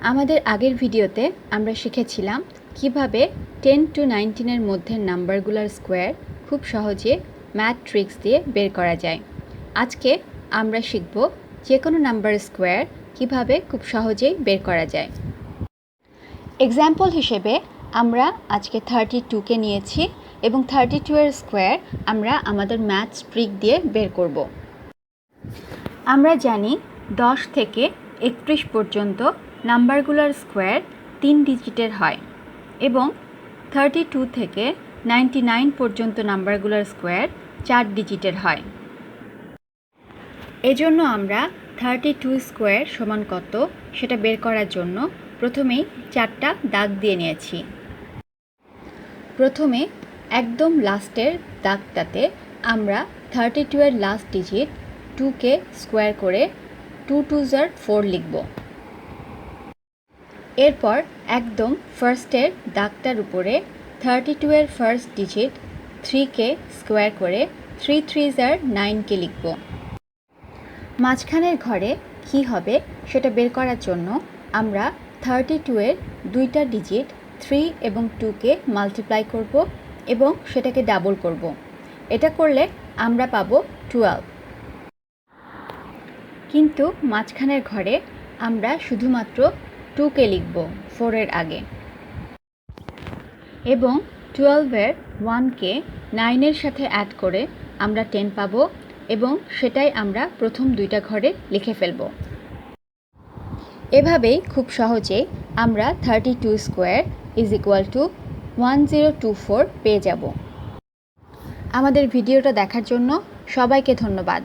আমাদের আগের ভিডিওতে আমরা শিখেছিলাম কিভাবে 10 to 19 এর মধ্যে নাম্বারগুলোর স্কোয়ার খুব সহজে ম্যাথ ট্রিক্স দিয়ে বের করা যায়। আজকে আমরা শিখব যে কোনো নাম্বার স্কোয়ার কিভাবে খুব সহজেই বের করা যায়। এক্সাম্পল হিসেবে আমরা আজকে 32কে নিয়েছি এবং 32 এর স্কোয়ার আমরা আমাদের ম্যাথ ট্রিক দিয়ে বের করব। আমরা জানি 10 থেকে 31 পর্যন্ত নাম্বারগুলোর স্কোয়ার 3 ডিজিটের হয় এবং 32 থেকে 99 পর্যন্ত নাম্বারগুলোর স্কোয়ার 4 ডিজিটের হয়। এজন্য আমরা 32 স্কোয়ার সমান কত সেটা বের করার জন্য প্রথমেই 4টা দাগ দিয়ে নিয়েছি। প্রথমে একদম লাস্টের দাগটাতে আমরা 32 এর লাস্ট ডিজিট 2কে স্কোয়ার করে 2 2s are 4 লিখব। এরপর একদম ফার্স্টের দাগটার উপরে 32 এর ফার্স্ট ডিজিট 3কে স্কোয়ার করে 3 3s are 9কে লিখব। মাঝখানের ঘরে কী হবে সেটা বের করার জন্য আমরা 32 এর দুইটা ডিজিট 3 এবং 2কে মাল্টিপ্লাই করব এবং সেটাকে ডাবল করব। এটা করলে আমরা পাবো 12। কিন্তু মাঝখানের ঘরে আমরা শুধুমাত্র 2কে লিখব 4 এর আগে এবং 12 এর 1কে 9 এর সাথে অ্যাড করে আমরা 10 পাবো এবং সেটাই আমরা প্রথম দুইটা ঘরে লিখে ফেলব। এভাবেই খুব সহজেই আমরা 32 স্কোয়ার ইজ ইকুয়াল টু 1024 পেয়ে যাব। আমাদের ভিডিওটা দেখার জন্য সবাইকে ধন্যবাদ।